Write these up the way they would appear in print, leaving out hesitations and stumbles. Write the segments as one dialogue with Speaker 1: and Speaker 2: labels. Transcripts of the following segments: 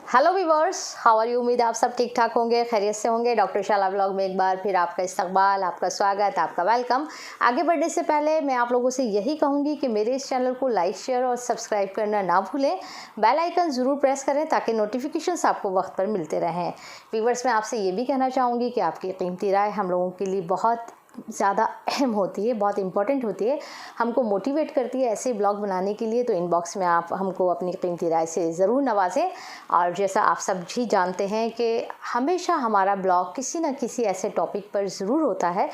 Speaker 1: Hello viewers, how are you. उम्मीद आप सब ठीक ठाक होंगे, खैरियत से होंगे। डॉक्टर शाला ब्लॉग में एक बार फिर आपका इस्तकबाल, आपका स्वागत, आपका वेलकम। आगे बढ़ने से पहले मैं आप लोगों से यही कहूँगी कि मेरे इस चैनल को लाइक, शेयर और सब्सक्राइब करना ना भूलें। बेल आइकन ज़रूर प्रेस करें ताकि नोटिफिकेशंस आपको वक्त पर मिलते रहें। वीवर्स, मैं आपसे ये भी कहना चाहूँगी कि आपकी कीमती राय हम लोगों के लिए बहुत ज़्यादा अहम होती है, बहुत इम्पॉर्टेंट होती है, हमको मोटिवेट करती है ऐसे ब्लॉग बनाने के लिए। तो इनबॉक्स में आप हमको अपनी कीमती राय से ज़रूर नवाजें। और जैसा आप सब भी जानते हैं कि हमेशा हमारा ब्लॉग किसी न किसी ऐसे टॉपिक पर ज़रूर होता है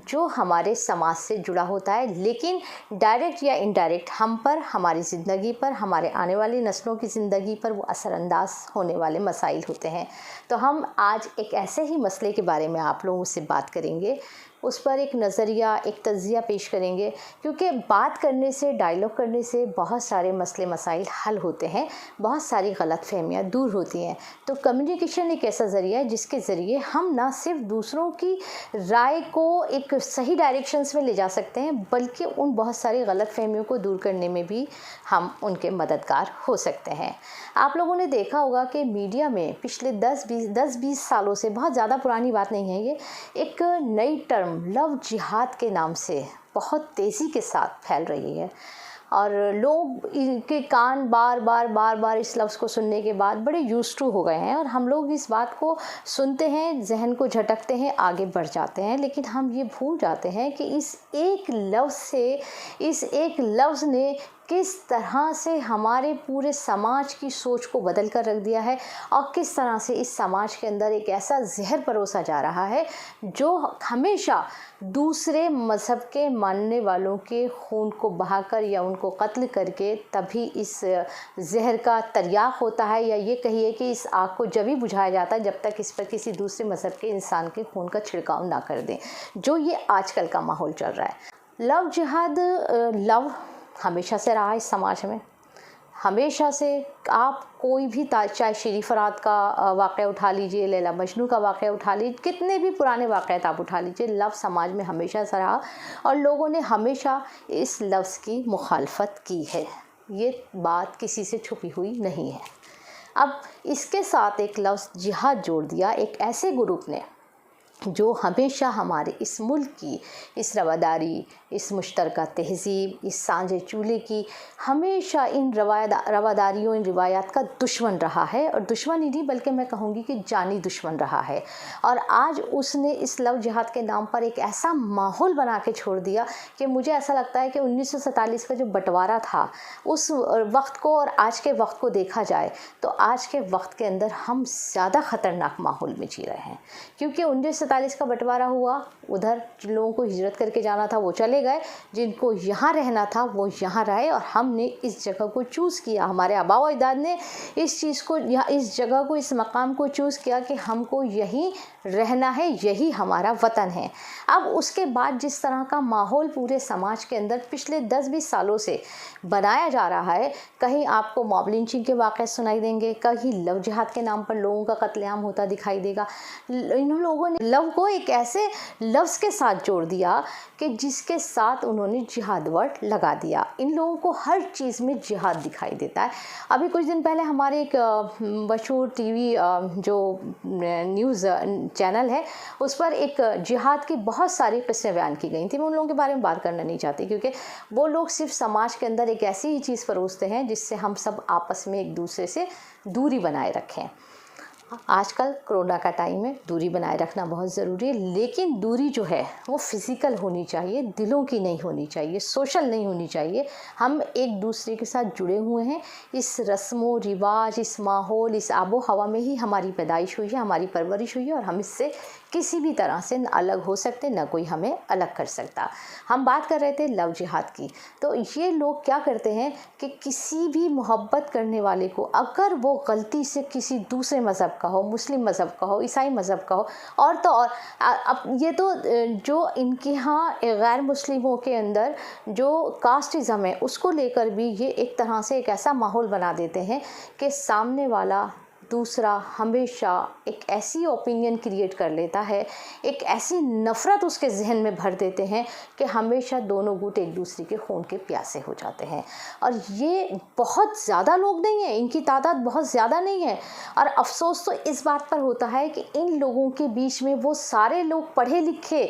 Speaker 1: जो हमारे समाज से जुड़ा होता है, लेकिन डायरेक्ट या इनडायरेक्ट हम पर, हमारी ज़िंदगी पर, हमारे आने वाली नस्लों की ज़िंदगी पर वो असरअंदाज होने वाले मसाइल होते हैं। तो हम आज एक ऐसे ही मसले के बारे में आप लोगों से बात करेंगे, उस पर एक नज़रिया, एक तज़िया पेश करेंगे, क्योंकि बात करने से, डायलॉग करने से बहुत सारे मसले मसाइल हल होते हैं, बहुत सारी गलतफहमियाँ दूर होती हैं। तो कम्युनिकेशन एक ऐसा ज़रिया है जिसके ज़रिए हम ना सिर्फ दूसरों की राय को एक सही डायरेक्शंस में ले जा सकते हैं, बल्कि उन बहुत सारी गलतफहमियों को दूर करने में भी हम उनके मददगार हो सकते हैं। आप लोगों ने देखा होगा कि मीडिया में पिछले 10-20 सालों से, बहुत ज़्यादा पुरानी बात नहीं है ये, एक नई टर्म लव जिहाद के नाम से बहुत तेज़ी के साथ फैल रही है। और लोग इनके कान बार बार इस लफ्ज़ को सुनने के बाद बड़े यूज्ड टू हो गए हैं, और हम लोग इस बात को सुनते हैं, जहन को झटकते हैं, आगे बढ़ जाते हैं। लेकिन हम ये भूल जाते हैं कि इस एक लफ्ज़ से, इस एक लफ्ज़ ने किस तरह से हमारे पूरे समाज की सोच को बदल कर रख दिया है, और किस तरह से इस समाज के अंदर एक ऐसा जहर परोसा जा रहा है जो हमेशा दूसरे मज़हब के मानने वालों के खून को बहाकर या उनको कत्ल करके तभी इस जहर का तरियाक होता है, या ये कहिए कि इस आग को जब ही बुझाया जाता है जब तक इस पर किसी दूसरे मज़हब के इंसान के खून का छिड़काव ना कर दें, जो ये आजकल का माहौल चल रहा है। लव जिहाद, लव हमेशा से रहा इस समाज में, हमेशा से। आप कोई भी, चाहे शरीफ फराद का वाक़या उठा लीजिए, लैला मजनू का वाक़या उठा लीजिए, कितने भी पुराने वाक़यात आप उठा लीजिए, लव समाज में हमेशा से रहा और लोगों ने हमेशा इस लफ्ज़ की मुखालफत की है। ये बात किसी से छुपी हुई नहीं है। अब इसके साथ एक लफ्ज़ जिहाद जोड़ दिया एक ऐसे ग्रुप ने जो हमेशा हमारे इस मुल्क की इस रवादारी, इस मुश्तरका तहज़ीब, इस सांझे चूल्हे की हमेशा इन रवादारियों, इन रिवायात का दुश्मन रहा है। और दुश्मन ही नहीं बल्कि मैं कहूँगी कि जानी दुश्मन रहा है। और आज उसने इस लव जिहाद के नाम पर एक ऐसा माहौल बना के छोड़ दिया कि मुझे ऐसा लगता है कि 1947 का जो बंटवारा था, उस वक्त को और आज के वक्त को देखा जाए तो आज के वक्त के अंदर हम ज़्यादा ख़तरनाक माहौल में जी रहे हैं। क्योंकि 1947 का बंटवारा हुआ, उधर जिन लोगों को हिजरत करके जाना था वो चले गए, जिनको यहाँ रहना था वो यहाँ रहे, और हमने इस जगह को चूज़ किया। हमारे आबा व अजदाद ने इस चीज़ को, इस जगह को, इस मकाम को चूज़ किया कि हमको यहीं रहना है, यही हमारा वतन है। अब उसके बाद जिस तरह का माहौल पूरे समाज के अंदर पिछले 10-20 सालों से बनाया जा रहा है, कहीं आपको मॉब लिंचिंग के वाक़े सुनाई देंगे, कहीं लव जिहाद के नाम पर लोगों का कत्लेआम होता दिखाई देगा। इन लोगों ने लव को एक ऐसे लफ्ज़ के साथ जोड़ दिया कि जिसके साथ उन्होंने जिहाद वर्ड लगा दिया। इन लोगों को हर चीज़ में जिहाद दिखाई देता है। अभी कुछ दिन पहले हमारे एक मशहूर टीवी जो न्यूज़ चैनल है, उस पर एक जिहाद की बहुत सारी किस्सें बयान की गई थी। मैं उन लोगों के बारे में बात करना नहीं चाहती, क्योंकि वो लोग सिर्फ समाज के अंदर एक ऐसी ही चीज़ परोसते हैं जिससे हम सब आपस में एक दूसरे से दूरी बनाए रखें। आजकल कोरोना का टाइम है, दूरी बनाए रखना बहुत ज़रूरी है, लेकिन दूरी जो है वो फिज़िकल होनी चाहिए, दिलों की नहीं होनी चाहिए, सोशल नहीं होनी चाहिए। हम एक दूसरे के साथ जुड़े हुए हैं। इस रस्मों रिवाज, इस माहौल, इस आबो हवा में ही हमारी पैदाइश हुई है, हमारी परवरिश हुई है, और हम इससे किसी भी तरह से न अलग हो सकते, न कोई हमें अलग कर सकता। हम बात कर रहे थे लव जिहाद की। तो ये लोग क्या करते हैं कि किसी भी मोहब्बत करने वाले को अगर वो गलती से किसी दूसरे मज़हब का हो, मुस्लिम मज़हब का हो, ईसाई मज़हब का हो, और तो और अब ये तो जो इनके यहाँ गैर मुस्लिमों के अंदर जो कास्टिज़म है उसको लेकर भी ये एक तरह से एक ऐसा माहौल बना देते हैं कि सामने वाला दूसरा हमेशा एक ऐसी ओपिनियन क्रिएट कर लेता है, एक ऐसी नफ़रत उसके जहन में भर देते हैं कि हमेशा दोनों गुट एक दूसरे के खून के प्यासे हो जाते हैं। और ये बहुत ज़्यादा लोग नहीं हैं, इनकी तादाद बहुत ज़्यादा नहीं है। और अफसोस तो इस बात पर होता है कि इन लोगों के बीच में वो सारे लोग पढ़े लिखे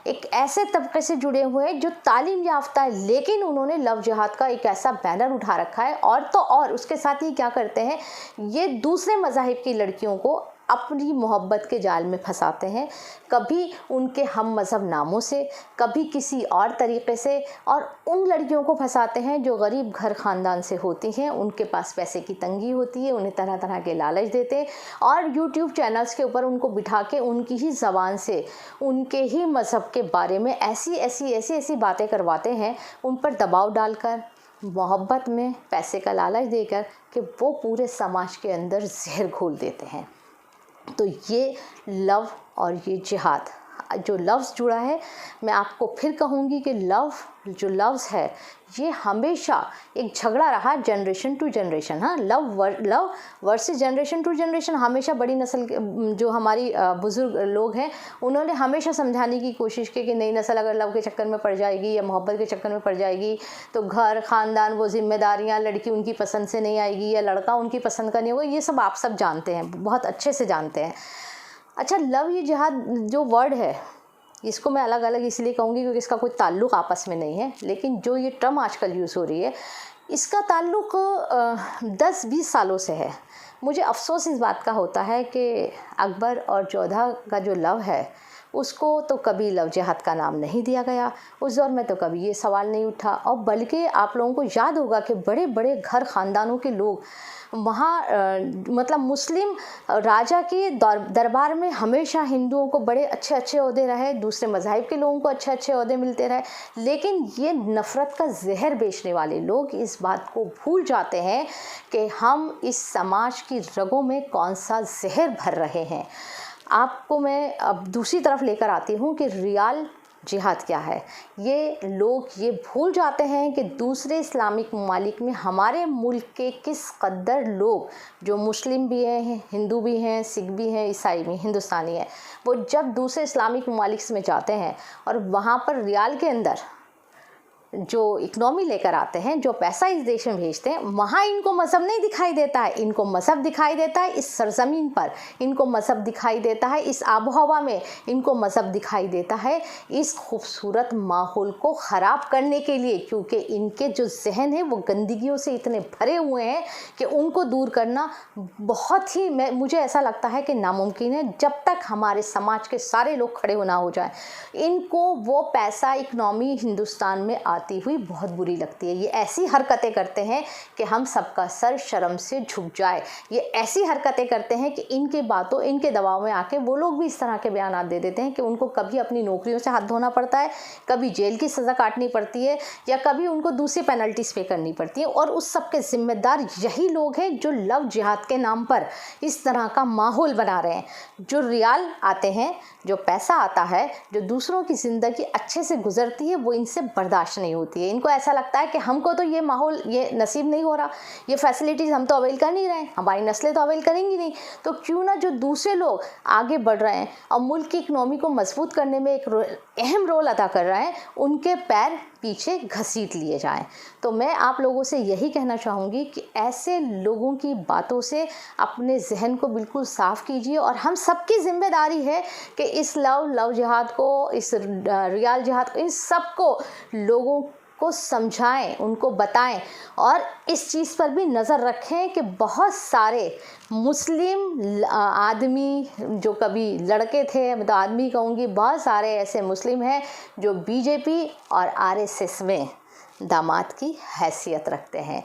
Speaker 1: एक ऐसे तबके से जुड़े हुए हैं जो तालीम याफ्ता है, लेकिन उन्होंने लव जिहाद का एक ऐसा बैनर उठा रखा है। और तो और उसके साथ ही क्या करते हैं, ये दूसरे मज़ाहिब की लड़कियों को अपनी मोहब्बत के जाल में फंसाते हैं, कभी उनके हम मज़हब नामों से, कभी किसी और तरीक़े से। और उन लड़कियों को फंसाते हैं जो गरीब घर ख़ानदान से होती हैं, उनके पास पैसे की तंगी होती है, उन्हें तरह तरह के लालच देते हैं और यूट्यूब चैनल्स के ऊपर उनको बिठा के उनकी ही ज़बान से उनके ही मज़हब के बारे में ऐसी बातें करवाते हैं, उन पर दबाव डालकर, मोहब्बत में पैसे का लालच देकर कि वो पूरे समाज के अंदर जहर घोल देते हैं। तो ये लव और ये जिहाद जो लफ्ज़ जुड़ा है, मैं आपको फिर कहूँगी कि जो लफ्ज़ है ये हमेशा एक झगड़ा रहा जनरेशन टू जनरेशन। हाँ, love versus generation to generation. हमेशा बड़ी नस्ल के जो हमारी बुज़ुर्ग लोग हैं, उन्होंने हमेशा समझाने की कोशिश की कि नई नस्ल अगर लव के चक्कर में पड़ जाएगी या मोहब्बत के चक्कर में पड़ जाएगी तो घर ख़ानदान वो जिम्मेदारियाँ, लड़की उनकी पसंद से नहीं आएगी या लड़का उनकी पसंद का नहीं होगा। ये सब आप सब जानते हैं, बहुत अच्छे से जानते हैं। अच्छा, लव ये जिहाद जो वर्ड है, इसको मैं अलग अलग इसलिए कहूँगी क्योंकि इसका कोई ताल्लुक़ आपस में नहीं है, लेकिन जो ये टर्म आजकल यूज़ हो रही है इसका ताल्लुक़ 10-20 सालों से है। मुझे अफ़सोस इस बात का होता है कि अकबर और जोधा का जो लव है उसको तो कभी लव जिहाद का नाम नहीं दिया गया, उस दौर में तो कभी ये सवाल नहीं उठा। और बल्कि आप लोगों को याद होगा कि बड़े बड़े घर ख़ानदानों के लोग वहाँ मतलब मुस्लिम राजा के दरबार में हमेशा हिंदुओं को बड़े अच्छे अच्छे ओहदे रहे, दूसरे मज़ाहिब के लोगों को अच्छे अच्छे ओहदे मिलते रहे। लेकिन ये नफ़रत का जहर बेचने वाले लोग इस बात को भूल जाते हैं कि हम इस समाज की रगों में कौन सा जहर भर रहे हैं। आपको मैं अब दूसरी तरफ लेकर आती हूँ कि रियल जिहाद क्या है। ये लोग ये भूल जाते हैं कि दूसरे इस्लामिक ममालिक में हमारे मुल्क के किस कदर लोग जो मुस्लिम भी हैं, हिंदू भी हैं, सिख भी हैं, ईसाई भी, हिंदुस्तानी हैं, वो जब दूसरे इस्लामिक ममालिक में जाते हैं और वहाँ पर रियाल के अंदर जो इकनॉमी लेकर आते हैं, जो पैसा इस देश में भेजते हैं, वहाँ इनको मज़हब नहीं दिखाई देता है। इनको मज़हब दिखाई देता है इस सरज़मीन पर, इनको मज़हब दिखाई देता है इस आबो हवा में, इनको मज़हब दिखाई देता है इस खूबसूरत माहौल को ख़राब करने के लिए। क्योंकि इनके जो जहन है वो गंदगियों से इतने भरे हुए हैं कि उनको दूर करना बहुत ही मुझे ऐसा लगता है कि नामुमकिन है, जब तक हमारे समाज के सारे लोग खड़े ना हो जाए। इनको वो पैसा इकनॉमी हिंदुस्तान में आती हुई बहुत बुरी लगती है। ये ऐसी हरकतें करते हैं कि हम सबका सर शर्म से झुक जाए। ये ऐसी हरकतें करते हैं कि इनके बातों, इनके दबाव में आके वो लोग भी इस तरह के बयान दे देते हैं कि उनको कभी अपनी नौकरियों से हाथ धोना पड़ता है, कभी जेल की सज़ा काटनी पड़ती है, या कभी उनको दूसरी पेनल्टीज पे करनी पड़ती है। और उस सब के ज़िम्मेदार यही लोग हैं जो लव जिहाद के नाम पर इस तरह का माहौल बना रहे हैं। जो रियाल आते हैं, जो पैसा आता है, जो दूसरों की ज़िंदगी अच्छे से गुजरती है, वो इनसे बर्दाश्त नहीं होती है। इनको ऐसा लगता है कि हमको तो ये माहौल ये नसीब नहीं हो रहा, ये फैसिलिटीज़ हम तो अवेल कर नहीं रहे हैं, हमारी नस्लें तो अवेल करेंगी नहीं, तो क्यों ना जो दूसरे लोग आगे बढ़ रहे हैं और मुल्क की इकनॉमी को मजबूत करने में एक अहम रोल अदा कर रहे हैं, उनके पैर पीछे घसीट लिए जाएं। तो मैं आप लोगों से यही कहना चाहूँगी कि ऐसे लोगों की बातों से अपने जहन को बिल्कुल साफ़ कीजिए। और हम सबकी ज़िम्मेदारी है कि इस लव जिहाद को, इस रियल जिहाद को, इन सब को लोगों को समझाएं, उनको बताएं और इस चीज़ पर भी नज़र रखें कि बहुत सारे मुस्लिम आदमी जो कभी लड़के थे, मतलब आदमी कहूँगी, बहुत सारे ऐसे मुस्लिम हैं जो बीजेपी और आरएसएस में दामाद की हैसियत रखते हैं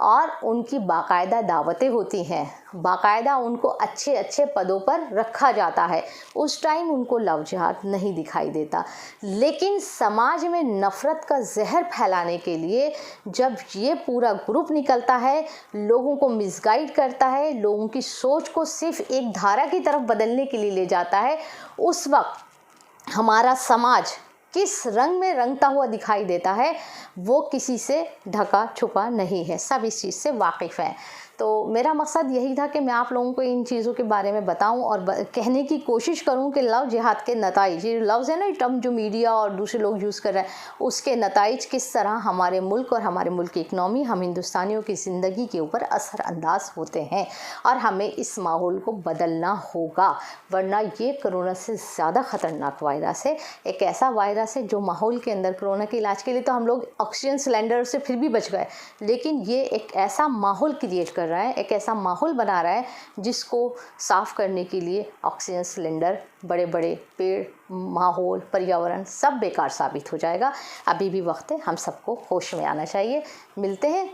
Speaker 1: और उनकी बाकायदा दावतें होती हैं, बाकायदा उनको अच्छे अच्छे पदों पर रखा जाता है। उस टाइम उनको लव जिहाद नहीं दिखाई देता। लेकिन समाज में नफ़रत का जहर फैलाने के लिए जब ये पूरा ग्रुप निकलता है, लोगों को मिसगाइड करता है, लोगों की सोच को सिर्फ एक धारा की तरफ बदलने के लिए ले जाता है, उस वक्त हमारा समाज किस रंग में रंगता हुआ दिखाई देता है वो किसी से ढका छुपा नहीं है, सब इस चीज़ से वाकिफ़ हैं। तो मेरा मकसद यही था कि मैं आप लोगों को इन चीज़ों के बारे में बताऊं और कहने की कोशिश करूं कि लव जिहाद के नताइज, ये लफ्ज़ है ना टर्म जो मीडिया और दूसरे लोग यूज़ कर रहे हैं, उसके नताइज किस तरह हमारे मुल्क और हमारे मुल्क की इकनॉमी, हम हिंदुस्तानियों की ज़िंदगी के ऊपर असरअंदाज होते हैं। और हमें इस माहौल को बदलना होगा, वरना ये कोरोना से ज़्यादा ख़तरनाक वायरस है। एक ऐसा वायरस है जो माहौल के अंदर, कोरोना के इलाज के लिए तो हम लोग ऑक्सीजन सिलेंडर से फिर भी बच गए, लेकिन ये एक ऐसा माहौल क्रिएट कर रहा है, एक ऐसा माहौल बना रहा है जिसको साफ़ करने के लिए ऑक्सीजन सिलेंडर, बड़े बड़े पेड़, माहौल, पर्यावरण सब बेकार साबित हो जाएगा। अभी भी वक्त है, हम सबको होश में आना चाहिए। मिलते हैं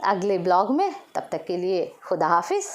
Speaker 1: अगले ब्लॉग में, तब तक के लिए खुदा हाफिज़।